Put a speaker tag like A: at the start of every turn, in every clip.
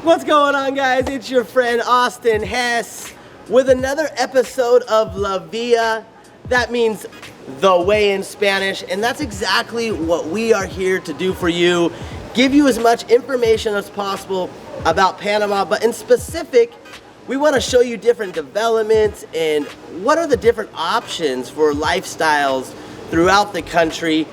A: What's going on, guys? It's your friend Austin Hess with another episode of La Via. That means the way in Spanish, and that's exactly what we are here to do for you. Give you as much information as possible about Panama, but in specific, we want to show you different developments and what are the different options for lifestyles throughout the country.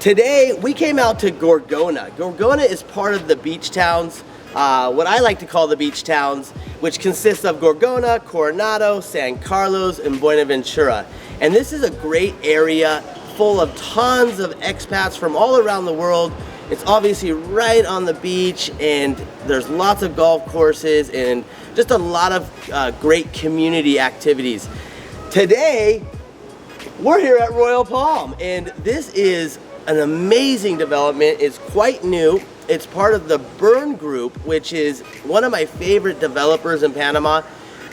A: Today, we came out to Gorgona. Gorgona is part of the beach towns, what I like to call the beach towns, which consists of Gorgona, Coronado, San Carlos, and Buenaventura. And this is a great area full of tons of expats from all around the world. It's obviously right on the beach, and there's lots of golf courses and just a lot of great community activities. Today, we're here at Royal Palm, and this is an amazing development. It's quite new. It's part of the Byrne Group, which is one of my favorite developers in Panama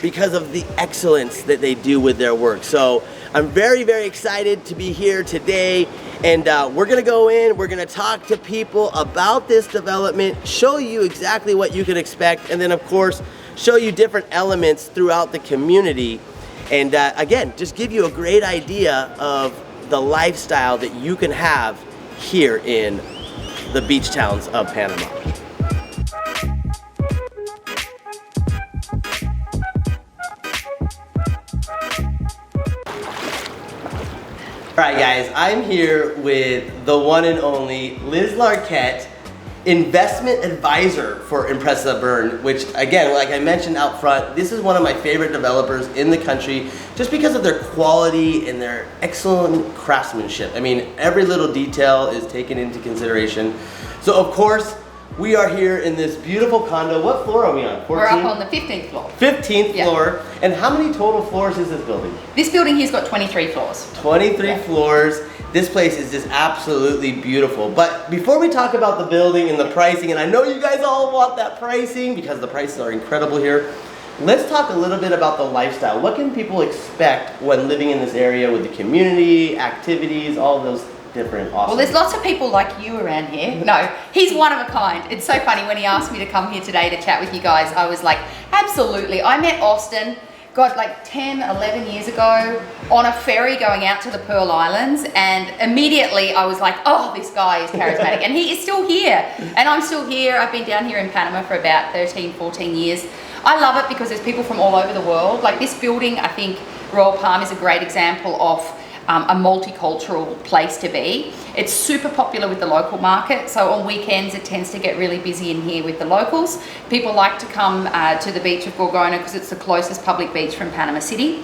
A: because of the excellence that they do with their work. So I'm very, very excited to be here today, and we're gonna go in, we're gonna talk to people about this development, show you exactly what you can expect, and then of course, show you different elements throughout the community. And again, just give you a great idea of the lifestyle that you can have here in the beach towns of Panama. All right, guys, I'm here with the one and only Liz Larquette, investment advisor for Empresa Byrne, which again, like I mentioned out front, this is one of my favorite developers in the country just because of their quality and their excellent craftsmanship. I mean, every little detail is taken into consideration. So of course, we are here in this beautiful condo. What floor are we on? 14?
B: We're up on the 15th floor.
A: 15th floor. And how many total floors is this building?
B: This building here's got 23 floors.
A: 23 floors. This place is just absolutely beautiful. But before we talk about the building and the pricing, and I know you guys all want that pricing because the prices are incredible here, let's talk a little bit about the lifestyle. What can people expect when living in this area with the community, activities, all of those different awesome...
B: Well, there's lots of people like you around here. No, he's one of a kind. It's so funny when he asked me to come here today to chat with you guys, I was like, absolutely. I met Austin, God, like 10, 11 years ago on a ferry going out to the Pearl Islands, and immediately I was like, oh, this guy is charismatic. And he is still here, and I'm still here. I've been down here in Panama for about 13, 14 years. I love it because there's people from all over the world. Like this building, I think Royal Palm is a great example of a multicultural place to be. It's super popular with the local market, so on weekends it tends to get really busy in here with the locals. People like to come to the beach of Gorgona because it's the closest public beach from Panama City.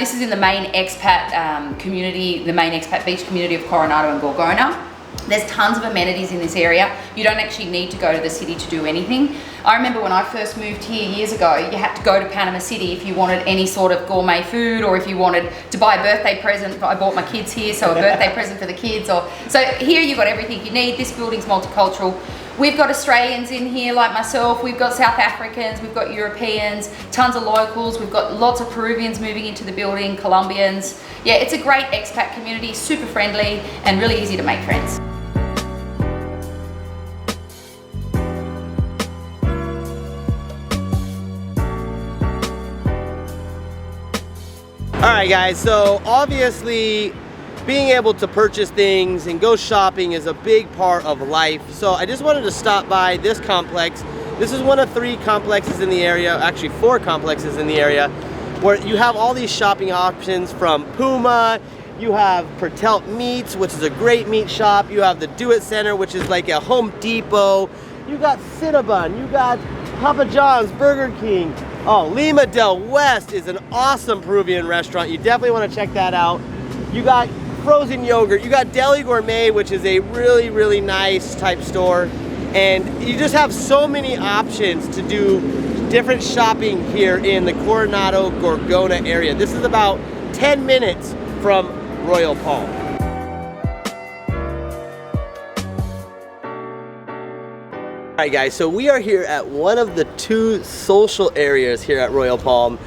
B: This is in the main expat community, the main expat beach community of Coronado and Gorgona. There's tons of amenities in this area. You don't actually need to go to the city to do anything. I remember when I first moved here years ago, you had to go to Panama City if you wanted any sort of gourmet food, or if you wanted to buy a birthday present. I bought my kids here, so a birthday present for the kids. So here you've got everything you need. This building's multicultural. We've got Australians in here like myself, we've got South Africans, we've got Europeans, tons of locals, we've got lots of Peruvians moving into the building, Colombians. Yeah, it's a great expat community, super friendly and really easy to make friends.
A: All right, guys, so obviously being able to purchase things and go shopping is a big part of life. So I just wanted to stop by this complex. This is one of 3 complexes in the area, actually 4 complexes in the area, where you have all these shopping options from Puma. You have Pertelt Meats, which is a great meat shop. You have the Do It Center, which is like a Home Depot. You got Cinnabon, you got Papa John's, Burger King. Oh, Lima del West is an awesome Peruvian restaurant. You definitely want to check that out. You got frozen yogurt. You got Deli Gourmet, which is a really, really nice type store. And you just have so many options to do different shopping here in the Coronado Gorgona area. This is about 10 minutes from Royal Palm. All right, guys, so we are here at one of the 2 social areas here at Royal Palm.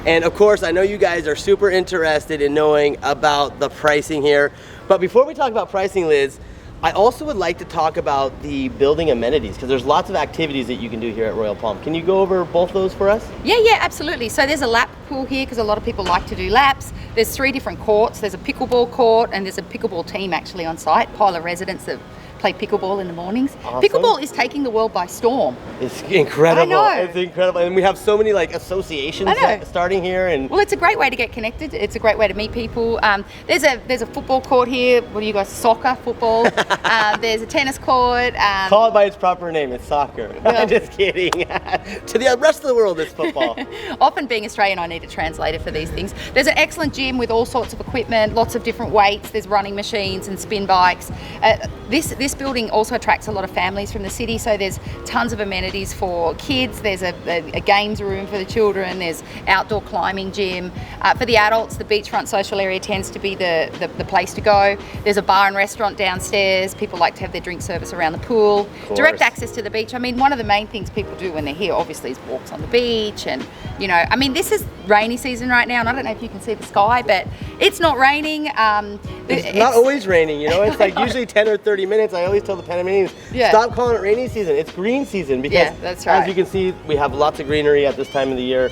A: And of course, I know you guys are super interested in knowing about the pricing here. But before we talk about pricing, Liz, I also would like to talk about the building amenities because there's lots of activities that you can do here at Royal Palm. Can you go over both those for us?
B: Yeah, absolutely. So there's a lap pool here because a lot of people like to do laps. There's 3 different courts. There's a pickleball court and there's a pickleball team actually on site, pile of residents that play pickleball in the mornings.
A: Awesome.
B: Pickleball is taking the world by storm.
A: It's incredible.
B: I know.
A: It's incredible. And we have so many like associations starting here. And
B: well, it's a great way to get connected. It's a great way to meet people. There's a football court here. What do you guys, soccer, football? There's a tennis court.
A: Call it by its proper name. It's soccer. I'm just kidding. To the rest of the world, it's football.
B: Often being Australian, I need a translator for these things. There's an excellent gym with all sorts of equipment, lots of different weights. There's running machines and spin bikes. This building also attracts a lot of families from the city, so there's tons of amenities for kids. There's a games room for the children. There's outdoor climbing gym. For the adults, the beachfront social area tends to be the place to go. There's a bar and restaurant downstairs. People like to have their drink service around the pool. Direct access to the beach. I mean, one of the main things people do when they're here, obviously, is walks on the beach. And, you know, I mean, this is rainy season right now, and I don't know if you can see the sky, but it's not raining.
A: It's not always raining, you know. It's like usually 10 or 30 minutes. I always tell the Panamanians, stop calling it rainy season. It's green season because,
B: that's right.
A: as you can see, we have lots of greenery at this time of the year.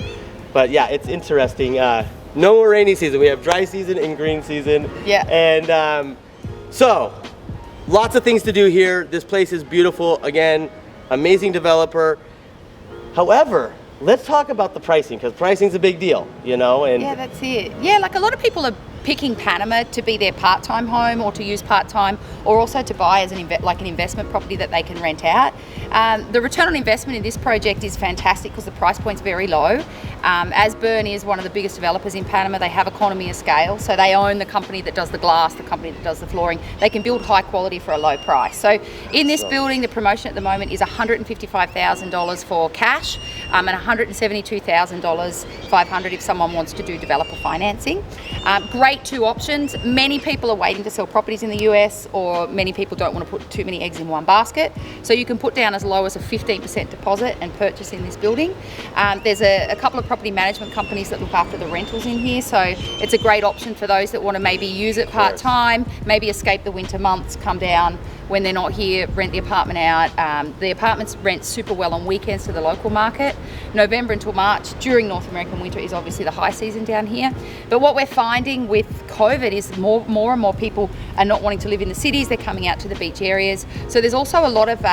A: But yeah, it's interesting. No more rainy season. We have dry season and green season.
B: Yeah.
A: And so, lots of things to do here. This place is beautiful. Again, amazing developer. However, let's talk about the pricing because pricing's a big deal, you know. And
B: yeah, that's it. Yeah, like a lot of people are picking Panama to be their part-time home or to use part-time, or also to buy as an investment property that they can rent out. The return on investment in this project is fantastic because the price point's very low. Asburn is one of the biggest developers in Panama. They have economy of scale, so they own the company that does the glass, the company that does the flooring. They can build high quality for a low price. So in this building, the promotion at the moment is $155,000 for cash and $172,000 $500 if someone wants to do developer financing. Great 2 options. Many people are waiting to sell properties in the US, or many people don't want to put too many eggs in one basket. So you can put down as low as a 15% deposit and purchase in this building. There's a couple of property management companies that look after the rentals in here, so it's a great option for those that want to maybe use it part-time, maybe escape the winter months, come down when they're not here, rent the apartment out. The apartments rent super well on weekends to the local market. November until March, during North American winter, is obviously the high season down here. But what we're finding with COVID is more and more people are not wanting to live in the cities, they're coming out to the beach areas. So there's also a lot of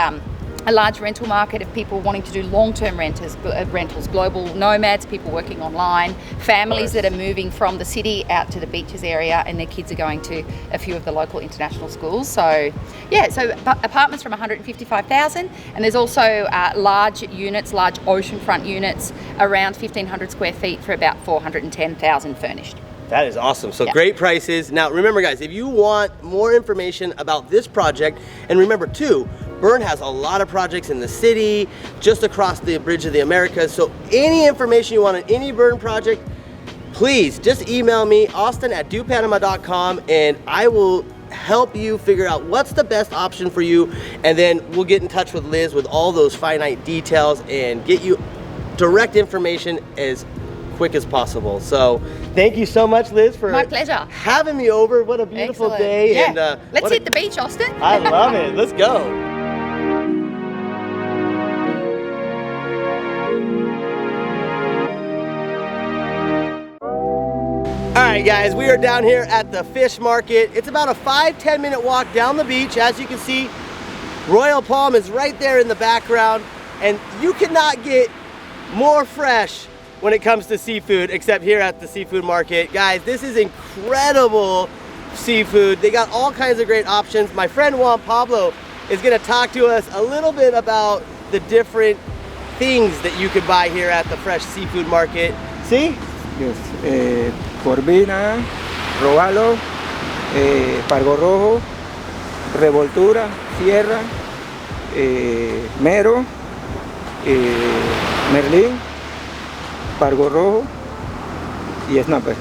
B: a large rental market of people wanting to do long-term rentals, global nomads, people working online, families that are moving from the city out to the beaches area, and their kids are going to a few of the local international schools. So yeah, so apartments from $155,000, and there's also large units, large oceanfront units around 1,500 square feet for about $410,000 furnished.
A: That is awesome. So great prices. Now remember guys, if you want more information about this project, and remember too, Bern has a lot of projects in the city, just across the Bridge of the Americas. So any information you want on any Bern project, please just email me, austin@dopanama.com, and I will help you figure out what's the best option for you. And then we'll get in touch with Liz with all those finite details and get you direct information as quick as possible. So thank you so much, Liz, for
B: my pleasure
A: having me over. What a beautiful day.
B: Yeah.
A: And
B: let's hit the beach, Austin.
A: I love it. Let's go. All right, guys, we are down here at the fish market. It's about a 5-10 minute walk down the beach. As you can see, Royal Palm is right there in the background, and you cannot get more fresh when it comes to seafood except here at the seafood market. Guys, this is incredible seafood. They got all kinds of great options. My friend Juan Pablo is gonna talk to us a little bit about the different things that you could buy here at the fresh seafood market. See?
C: Yes, corvina, robalo, pargo rojo, revoltura, sierra, mero, merlín, pargo rojo, y snapper.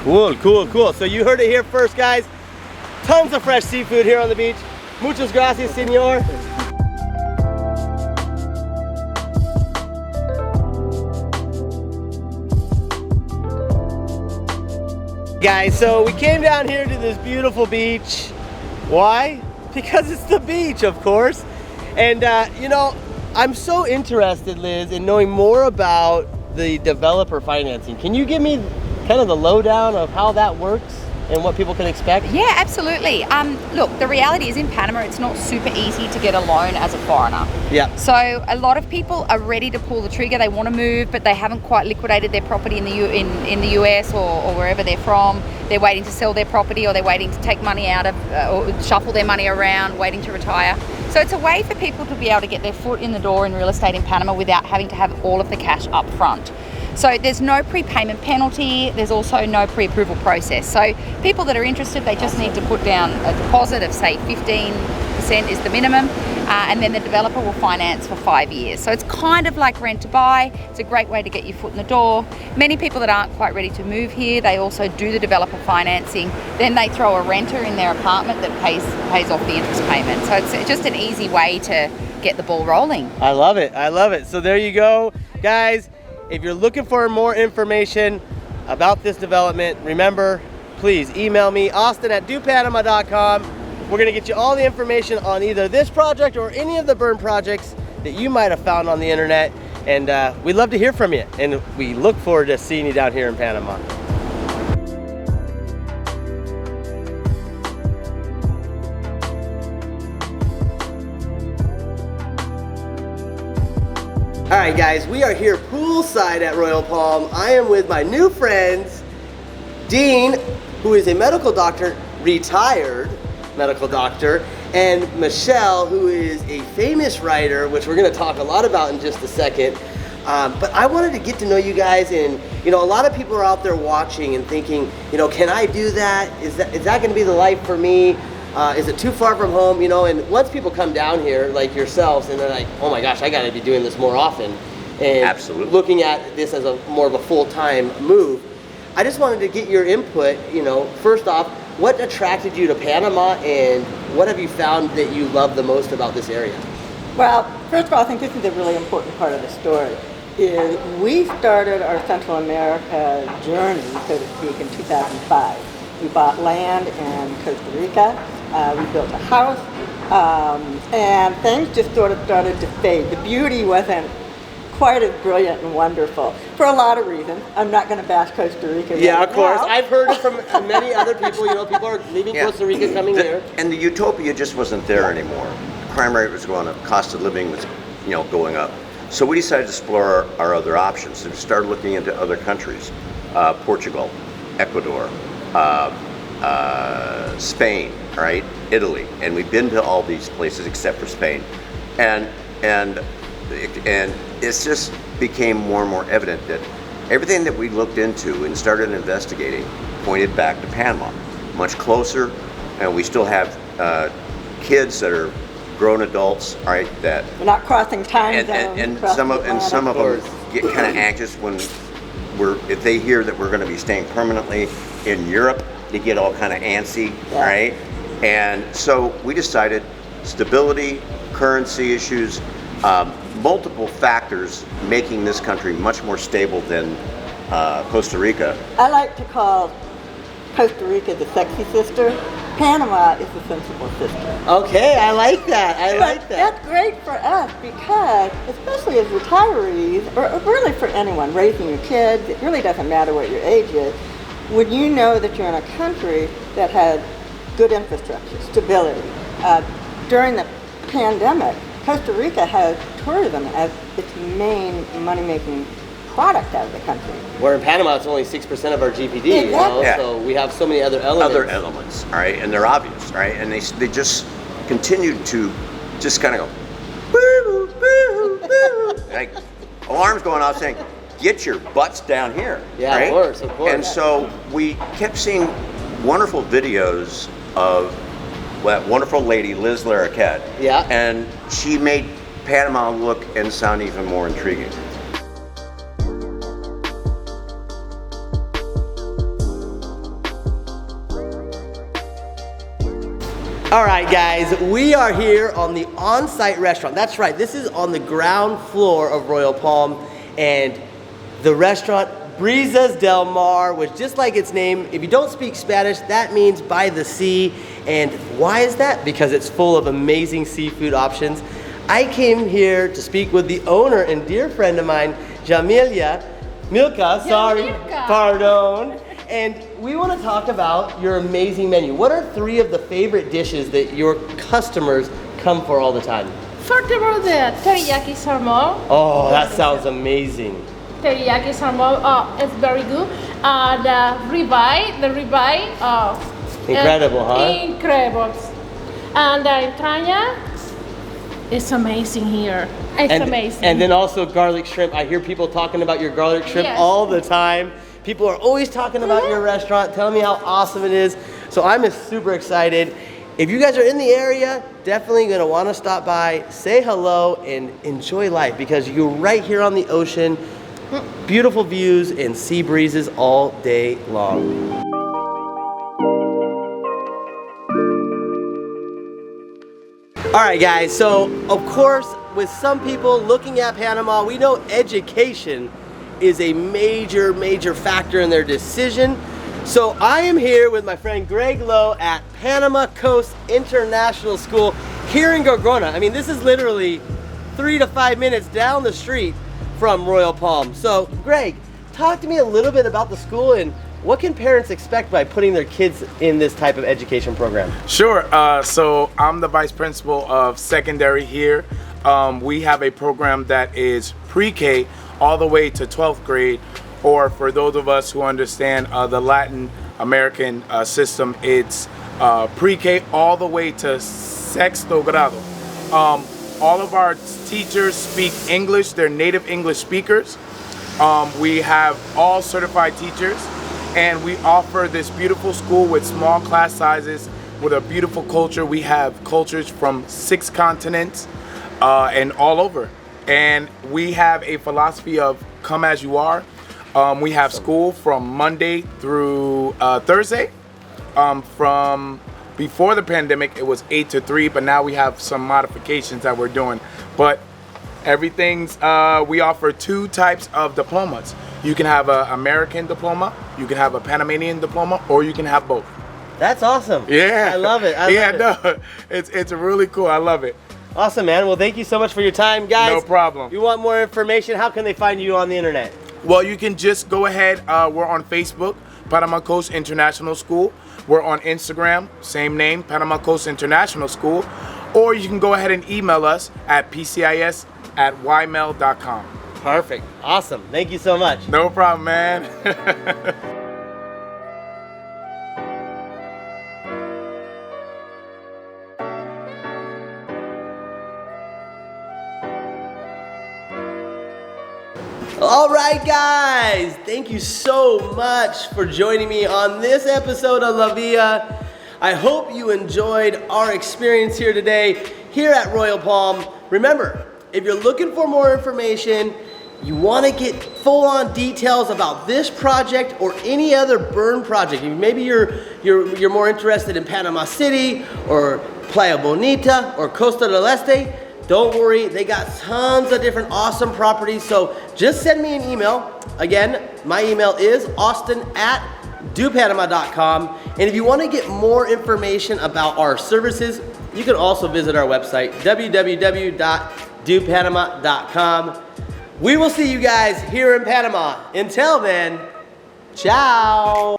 A: Cool, cool, cool. So you heard it here first, guys. Tons of fresh seafood here on the beach. Muchas gracias, señor. Guys, so we came down here to this beautiful beach. Why? Because it's the beach, of course. And you know, I'm so interested, Liz, in knowing more about the developer financing. Can you give me kind of the lowdown of how that works and what people can expect?
B: Yeah, absolutely. Look, the reality is in Panama, it's not super easy to get a loan as a foreigner.
A: Yeah.
B: So a lot of people are ready to pull the trigger. They want to move, but they haven't quite liquidated their property in the US or wherever they're from. They're waiting to sell their property, or they're waiting to take money out of, or shuffle their money around, waiting to retire. So it's a way for people to be able to get their foot in the door in real estate in Panama without having to have all of the cash up front. So there's no prepayment penalty. There's also no pre-approval process. So people that are interested, they just need to put down a deposit of, say, 15% is the minimum, and then the developer will finance for 5 years. So it's kind of like rent to buy. It's a great way to get your foot in the door. Many people that aren't quite ready to move here, they also do the developer financing. Then they throw a renter in their apartment that pays off the interest payment. So it's just an easy way to get the ball rolling.
A: I love it. I love it. So there you go, guys. If you're looking for more information about this development, remember, please email me, austin@dopanama.com. We're gonna get you all the information on either this project or any of the burn projects that you might have found on the internet. And we'd love to hear from you. And we look forward to seeing you down here in Panama. All right, guys, we are here poolside at Royal Palm. I am with my new friends, Dean, who is a medical doctor, retired medical doctor, and Michelle, who is a famous writer, which we're gonna talk a lot about in just a second. But I wanted to get to know you guys, and you know, a lot of people are out there watching and thinking, you know, can I do that? Is that gonna be the life for me? Is it too far from home? You know, and once people come down here, like yourselves, and they're like, oh my gosh, I gotta be doing this more often. And
D: Absolutely.
A: looking at this as a more of a full-time move. I just wanted to get your input, you know, first off, what attracted you to Panama, and what have you found that you love the most about this area?
E: Well, first of all, I think this is a really important part of the story. Is we started our Central America journey, so to speak, in 2005. We bought land in Costa Rica. We built a house, and things just sort of started to fade. The beauty wasn't quite as brilliant and wonderful for a lot of reasons. I'm not going to bash Costa Rica.
A: Yeah,
E: right
A: of course.
E: now.
A: I've heard it from many other people. You know, people are leaving
D: Yeah.
A: Costa Rica, coming here.
D: And the utopia just wasn't there anymore. Crime rate was going up, cost of living was, you know, going up. So we decided to explore our other options and started looking into other countries, Portugal, Ecuador, Spain, right, Italy, and we've been to all these places except for Spain, and it's just became more and more evident that everything that we looked into and started investigating pointed back to Panama, much closer, and we still have kids that are grown adults, right? That
E: We're not crossing time zones.
D: and
E: across
D: some
E: the
D: of them
A: Atlantic.
D: get kind of anxious when if they hear that we're going to be staying permanently in Europe, they get all kind of antsy,
E: Yeah.
D: right? And so we decided stability, currency issues, multiple factors making this country much more stable than Costa Rica.
E: I like to call Costa Rica the sexy sister. Panama is the sensible sister.
A: Okay, I like that. I like
E: But
A: that.
E: that's great for us because, especially as retirees, or really for anyone raising your kids, it really doesn't matter what your age is, when you know that you're in a country that has good infrastructure, stability. During the pandemic, Costa Rica has tourism as its main money-making product out of the country.
A: Where in Panama, it's only 6% of our GPD, you know,
E: Exactly.
D: Yeah.
A: so we have so many other elements.
D: Other elements, all right, and they're obvious, right? And they just continued to just kind of go, boo, boo, boo, like alarms going off saying, get your butts down here.
A: Yeah,
D: right?
A: of course, of course.
D: And so we kept seeing wonderful videos of that wonderful lady, Liz Larroquette.
A: Yeah.
D: And she made Panama look and sound even more intriguing.
A: All right, guys, we are here on the on-site restaurant. That's right, this is on the ground floor of Royal Palm, and the restaurant Brisas del Mar, which just like its name, if you don't speak Spanish, that means by the sea. And why is that? Because it's full of amazing seafood options. I came here to speak with the owner and dear friend of mine, Milka, pardon. And we want to talk about your amazing menu. What are 3 of the favorite dishes that your customers come for all the time?
F: First of all, the teriyaki salmon.
A: Oh, that sounds amazing.
F: Teriyaki salmon is very good. The ribeye.
A: Incredible, huh?
F: Incredible. And the entraña, it's amazing here. It's amazing.
A: And then also garlic shrimp. I hear people talking about your garlic shrimp
F: Yes.
A: all the time. People are always talking about your restaurant, telling me how awesome it is. So I'm just super excited. If you guys are in the area, definitely gonna wanna stop by, say hello, and enjoy life because you're right here on the ocean. Beautiful views and sea breezes all day long. All right, guys, so of course, with some people looking at Panama, we know education is a major, major factor in their decision. So I am here with my friend Greg Lowe at Panama Coast International School here in Gorgona. I mean, this is literally 3 to 5 minutes down the street from Royal Palm. So Greg, talk to me a little bit about the school and what can parents expect by putting their kids in this type of education program?
G: Sure. So I'm the vice principal of secondary here. We have a program that is pre-K all the way to 12th grade, or for those of us who understand the Latin American system, it's pre-K all the way to sexto grado. All of our teachers speak English. They're native English speakers. We have all certified teachers. And we offer this beautiful school with small class sizes, with a beautiful culture. We have cultures from 6 continents and all over. And we have a philosophy of come as you are. We have school from Monday through Thursday. From before the pandemic, it was 8 to 3, but now we have some modifications that we're doing. But everything's, we offer 2 types of diplomas. You can have an American diploma, you can have a Panamanian diploma, or you can have both.
A: That's awesome.
G: Yeah.
A: I love it.
G: No, it's really cool. I love it.
A: Awesome, man. Well, thank you so much for your time, guys.
G: No problem.
A: If you want more information, how can they find you on the internet?
G: Well, you can just go ahead. We're on Facebook, Panama Coast International School. We're on Instagram, same name, Panama Coast International School. Or you can go ahead and email us at pcis@ymail.com.
A: Perfect. Awesome. Thank you so much.
G: No problem, man.
A: All right, guys. Thank you so much for joining me on this episode of La Via. I hope you enjoyed our experience here today here at Royal Palm. Remember, if you're looking for more information, you want to get full-on details about this project or any other burn project. Maybe you're more interested in Panama City or Playa Bonita or Costa del Este. Don't worry, they got tons of different awesome properties. So just send me an email. Again, my email is austin@dopanama.com. And if you want to get more information about our services, you can also visit our website, www.dopanama.com. We will see you guys here in Panama. Until then, ciao.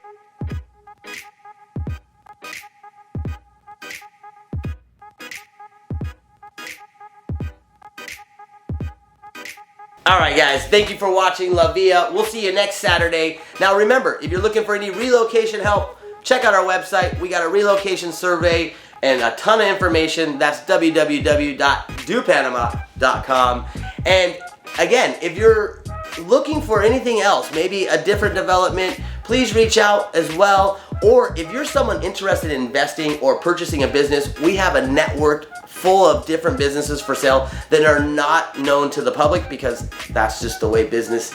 A: All right, guys, thank you for watching La Via. We'll see you next Saturday. Now remember, if you're looking for any relocation help, check out our website. We got a relocation survey and a ton of information. That's www.dopanama.com. And again, if you're looking for anything else, maybe a different development, please reach out as well. Or if you're someone interested in investing or purchasing a business, we have a network full of different businesses for sale that are not known to the public because that's just the way business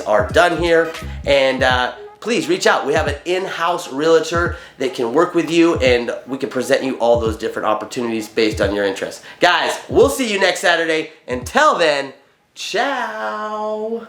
A: are done here. And please reach out. We have an in-house realtor that can work with you and we can present you all those different opportunities based on your interests. Guys, we'll see you next Saturday. Until then, ciao.